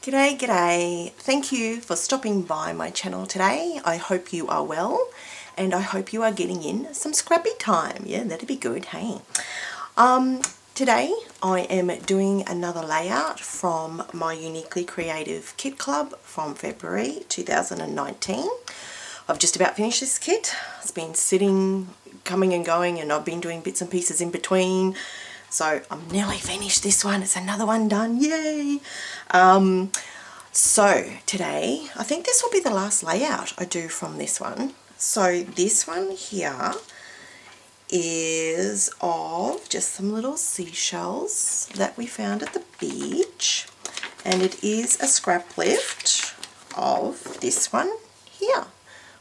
G'day, g'day. Thank you for stopping by my channel today. I hope you are well and I hope you are getting in some scrappy time. Yeah, that'd be good, hey. Today I am doing another layout from my Uniquely Creative Kit Club from February 2019. I've just about finished this kit. It's been sitting, coming and going, and I've been doing bits and pieces in between. So I'm nearly finished this one. It's another one done. Yay! So today, I think this will be the last layout I do from this one. So this one here is of just some little seashells that we found at the beach. And it is a scrap lift of this one here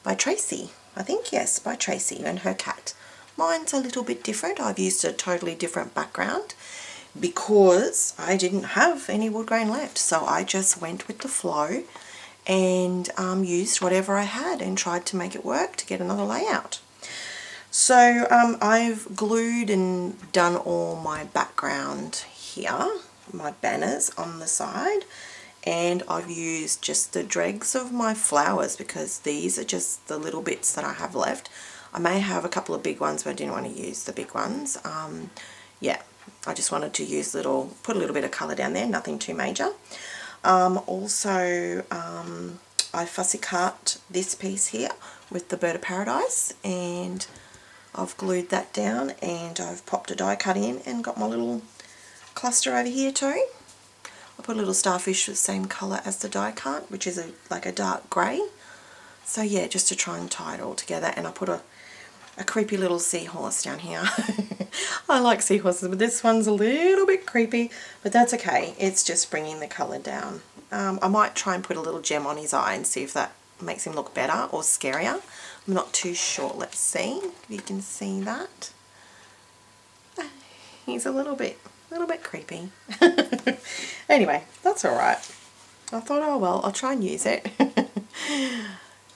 by Tracy. I think, yes, by Tracy and her cat. Mine's a little bit different. I've used a totally different background because I didn't have any wood grain left. So I just went with the flow and used whatever I had and tried to make it work to get another layout. So I've glued and done all my background here, my banners on the side, and I've used just the dregs of my flowers because these are just the little bits that I have left. I may have a couple of big ones, but I didn't want to use the big ones. Yeah, I just wanted to use put a little bit of colour down there, nothing too major. Also, I fussy cut this piece here with the Bird of Paradise, and I've glued that down, and I've popped a die cut in and got my little cluster over here too. I put a little starfish the same colour as the die cut, which is like a dark grey. So yeah, just to try and tie it all together, and I put a creepy little seahorse down here. I like seahorses, but this one's a little bit creepy, but that's okay. It's just bringing the colour down. I might try and put a little gem on his eye and see if that makes him look better or scarier. I'm not too sure. Let's see if you can see that. He's a little bit creepy. Anyway, that's all right. I thought, oh well, I'll try and use it.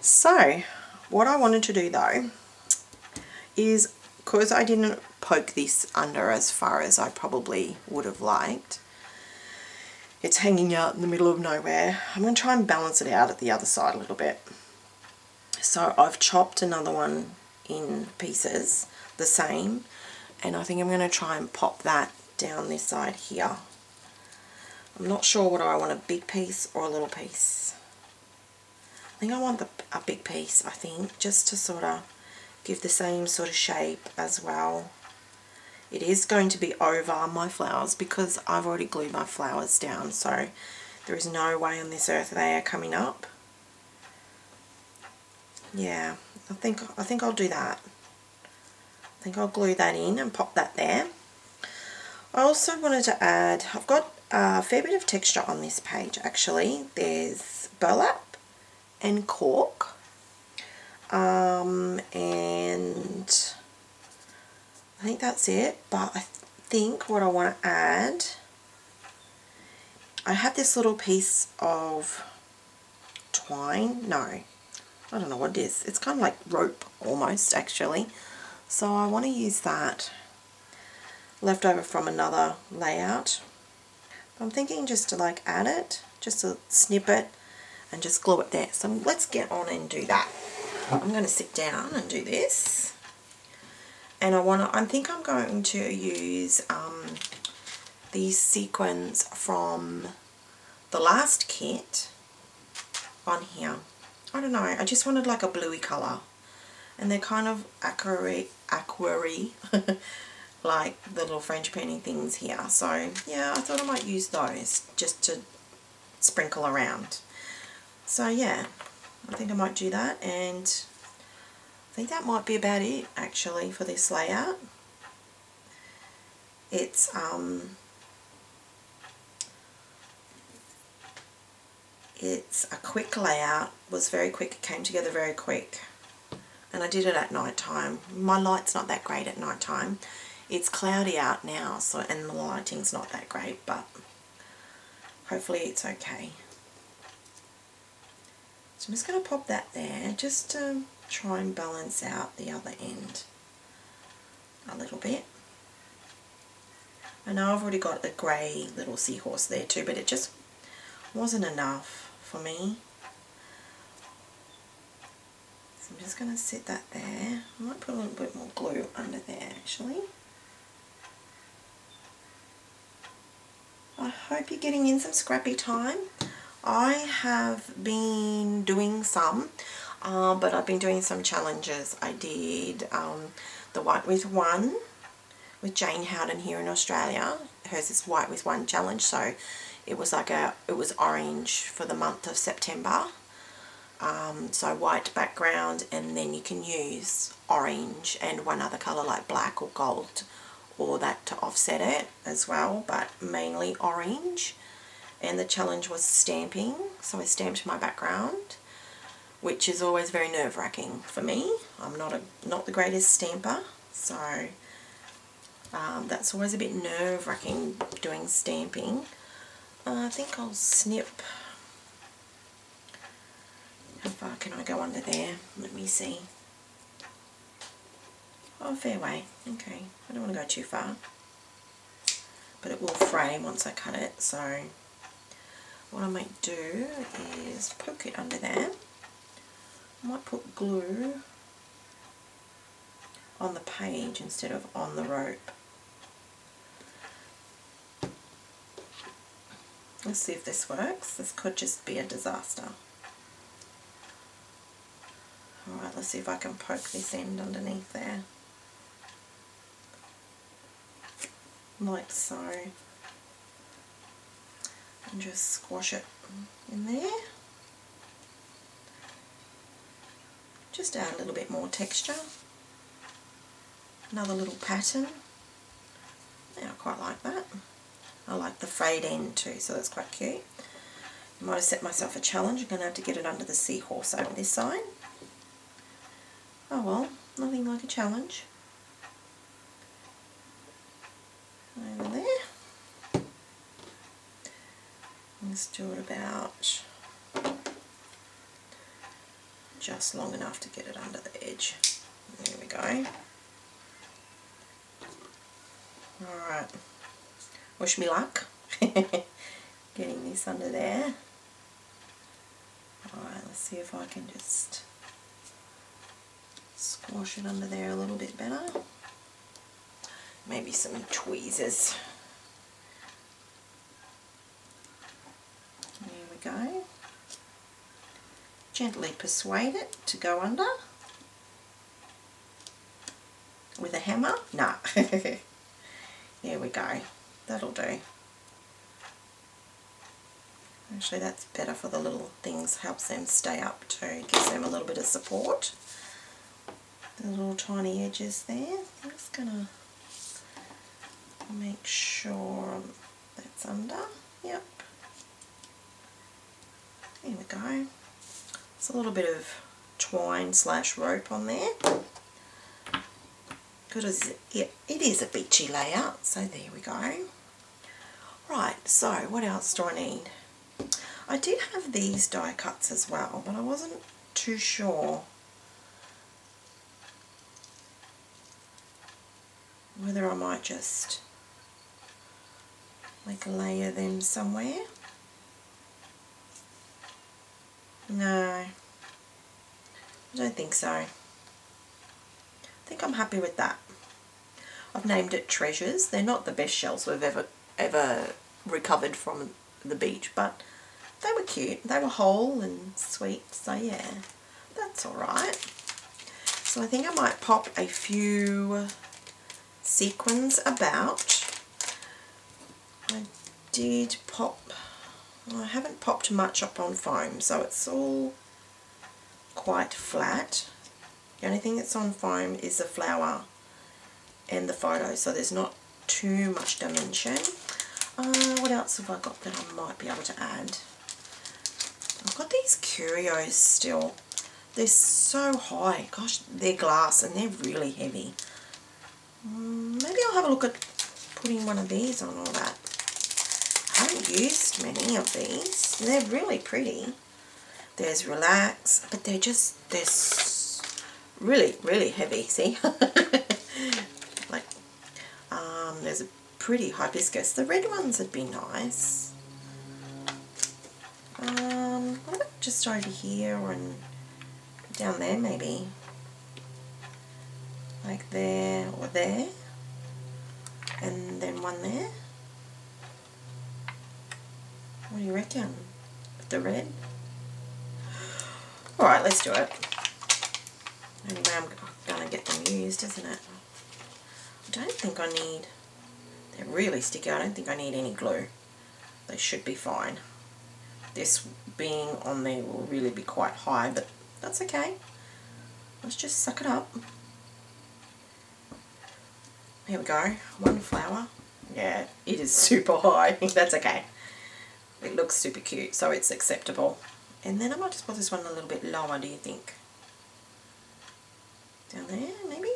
So, what I wanted to do though is, because I didn't poke this under as far as I probably would have liked, it's hanging out in the middle of nowhere. I'm going to try and balance it out at the other side a little bit. So I've chopped another one in pieces, the same, and I think I'm going to try and pop that down this side here. I'm not sure whether I want a big piece or a little piece. I think I want a big piece, I think, just to sort of give the same sort of shape as well. It is going to be over my flowers because I've already glued my flowers down, so there is no way on this earth they are coming up. Yeah, I think I'll do that. I think I'll glue that in and pop that there. I also wanted to add, I've got a fair bit of texture on this page actually. There's burlap and cork, and I think that's it, but I think what I want to add, I have this little piece of twine, no, I don't know what it is, it's kind of like rope almost actually, so I want to use that, left over from another layout. I'm thinking just to like add it, just to snip it and just glue it there. So let's get on and do that. I'm going to sit down and do this, and I think I'm going to use these sequins from the last kit on here. I don't know, I just wanted like a bluey colour, and they're kind of aquary like the little French painting things here. So yeah, I thought I might use those just to sprinkle around. So yeah, I think I might do that, and I think that might be about it actually for this layout. It's a quick layout, was very quick, it came together very quick, and I did it at night time. My light's not that great at night time. It's cloudy out now, so, and the lighting's not that great, but hopefully it's okay. So I'm just going to pop that there just to try and balance out the other end a little bit. I know I've already got a grey little seahorse there too, but it just wasn't enough for me. So I'm just going to set that there. I might put a little bit more glue under there actually. I hope you're getting in some scrappy time. I have been doing some, but I've been doing some challenges. I did the White with One with Jane Howden here in Australia. Hers is White with One challenge, so it was like it was orange for the month of September. So white background, and then you can use orange and one other colour like black or gold or that to offset it as well, but mainly orange. And the challenge was stamping, so I stamped my background, which is always very nerve-wracking for me. I'm not the greatest stamper, so that's always a bit nerve-wracking doing stamping. I think I'll snip. How far can I go under there? Let me see. Oh, fair way. Okay, I don't want to go too far. But it will frame once I cut it, so what I might do is poke it under there. I might put glue on the page instead of on the rope. Let's see if this works. This could just be a disaster. Alright, let's see if I can poke this end underneath there. Like so. And just squash it in there. Just add a little bit more texture. Another little pattern. Yeah, I quite like that. I like the frayed end too, so that's quite cute. I might have set myself a challenge. I'm going to have to get it under the seahorse over this side. Oh well, nothing like a challenge. Over there. Let's do it about just long enough to get it under the edge. There we go. Alright. Wish me luck getting this under there. Alright, let's see if I can just squash it under there a little bit better. Maybe some tweezers. There we go. Gently persuade it to go under. With a hammer? Nah. There we go. That'll do. Actually, that's better for the little things. Helps them stay up too. Gives them a little bit of support. The little tiny edges there. I'm just going to make sure that's under. Yep. There we go. It's a little bit of twine / rope on there. Because it is a beachy layout, so there we go. Right, so what else do I need? I did have these die cuts as well, but I wasn't too sure whether I might just like layer them somewhere. No, I don't think so. I think I'm happy with that. I've named it Treasures. They're not the best shells we've ever recovered from the beach, but they were cute. They were whole and sweet, so yeah, that's alright. So I think I might pop a few sequins about. I did pop, I haven't popped much up on foam, so it's all quite flat. The only thing that's on foam is the flower and the photo, so there's not too much dimension. What else have I got that I might be able to add? I've got these curios still. They're so high. Gosh, they're glass and they're really heavy. Maybe I'll have a look at putting one of these on all that. I haven't used many of these. They're really pretty. There's Relax, but they're really, really heavy, see? Like, there's a pretty hibiscus. The red ones would be nice. just over here and down there maybe. Like there or there. And then one there. What do you reckon? With the red? Alright, let's do it. Anyway, I'm going to get them used, isn't it? I don't think I need... They're really sticky. I don't think I need any glue. They should be fine. This being on there will really be quite high, but that's okay. Let's just suck it up. Here we go. One flower. Yeah, it is super high. That's okay. It looks super cute, so it's acceptable. And then I might just put this one a little bit lower, do you think? Down there, maybe?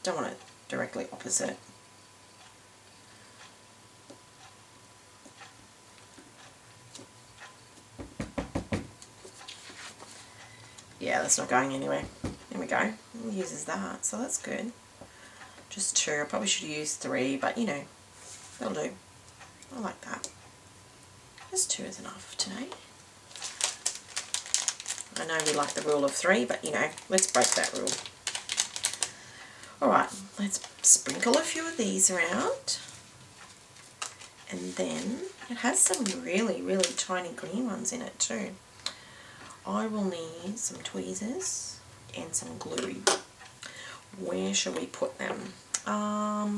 Don't want it directly opposite. Yeah, that's not going anywhere. There we go. It uses that, so that's good. Just 2. I probably should use 3, but you know, that'll do. I like that. Just 2 is enough today. I know we like the rule of 3, but you know, let's break that rule. Alright, let's sprinkle a few of these around. And then, it has some really, really tiny green ones in it too. I will need some tweezers and some glue. Where shall we put them? I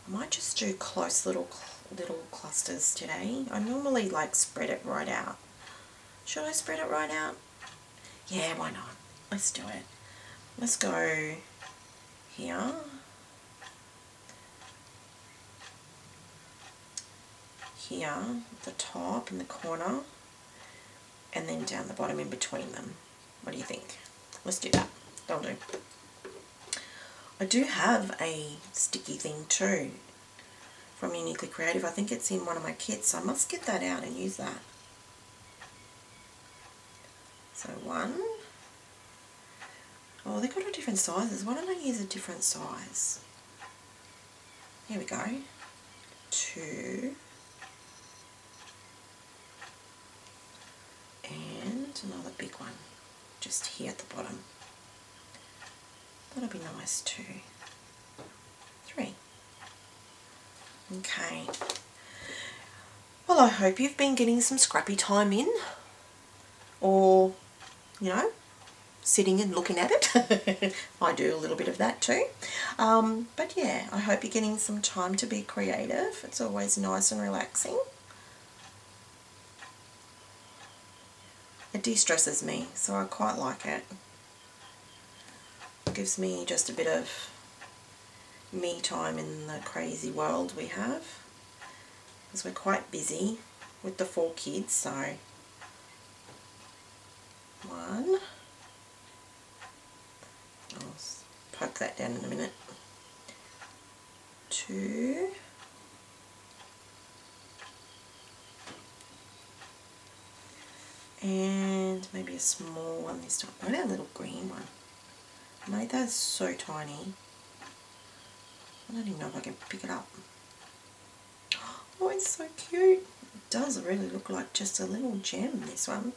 might just do close little clusters today. I normally like spread it right out. Should I spread it right out? Yeah, why not? Let's do it. Let's go here. Here, at the top in the corner, and then down the bottom in between them. What do you think? Let's do that. That'll do. I do have a sticky thing too from Uniquely Creative. I think it's in one of my kits, so I must get that out and use that. So 1. Oh, they've got different sizes. Why don't I use a different size? Here we go. 2. And another big one. Just here at the bottom. That'll be nice too. 3. Okay. Well, I hope you've been getting some scrappy time in. Or, you know, sitting and looking at it. I do a little bit of that too. But yeah, I hope you're getting some time to be creative. It's always nice and relaxing. It de-stresses me, so I quite like it. It gives me just a bit of me time in the crazy world we have. Because we're quite busy with the 4 kids, so 1. I'll poke that down in a minute. 2. And maybe a small one this time. Maybe a little green one. I made that so tiny. I don't even know if I can pick it up. Oh, it's so cute. It does really look like just a little gem, this one.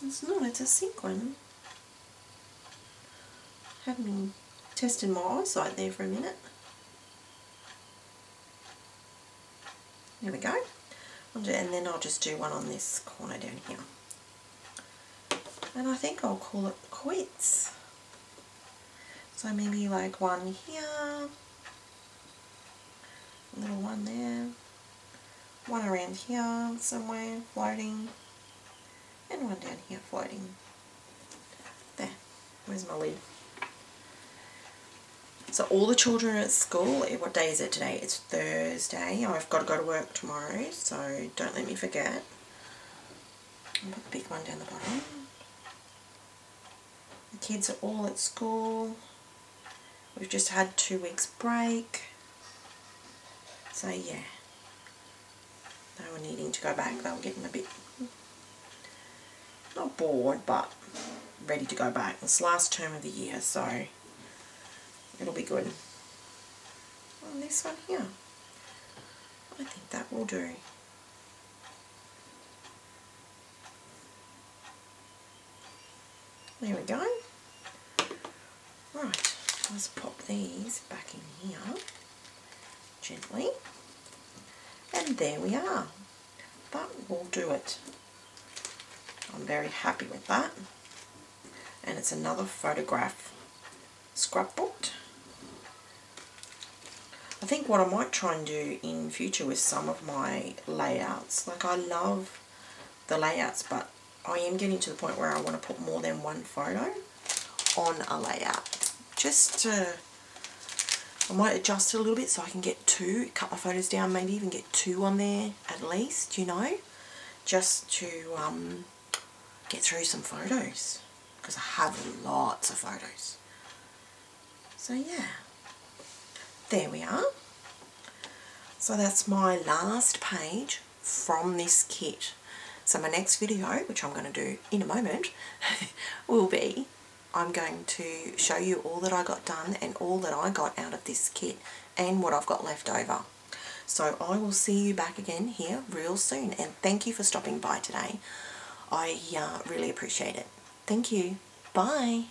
It's not, it's a sequin. Had me testing my eyesight there for a minute. There we go. And then I'll just do one on this corner down here. And I think I'll call it quits. So maybe like one here, a little one there, one around here somewhere floating, and one down here floating. There, where's my lid? So all the children are at school. What day is it today? It's Thursday. I've got to go to work tomorrow, so don't let me forget. I'll put the big one down the bottom. The kids are all at school. We've just had 2 weeks break. So yeah, they were needing to go back. They were getting a bit, not bored, but ready to go back. It's the last term of the year, so it'll be good. And this one here, I think that will do. There we go. Right, let's pop these back in here gently. And there we are. That will do it. I'm very happy with that. And it's another photograph scrapbook. I think what I might try and do in future with some of my layouts, like I love the layouts, but I am getting to the point where I want to put more than one photo on a layout. Just to, I might adjust it a little bit so I can get two, cut my photos down, maybe even get two on there at least, you know, just to get through some photos, because I have lots of photos. So yeah, there we are. So that's my last page from this kit. So my next video, which I'm going to do in a moment, will be, I'm going to show you all that I got done and all that I got out of this kit and what I've got left over. So I will see you back again here real soon, and thank you for stopping by today. I really appreciate it. Thank you. Bye.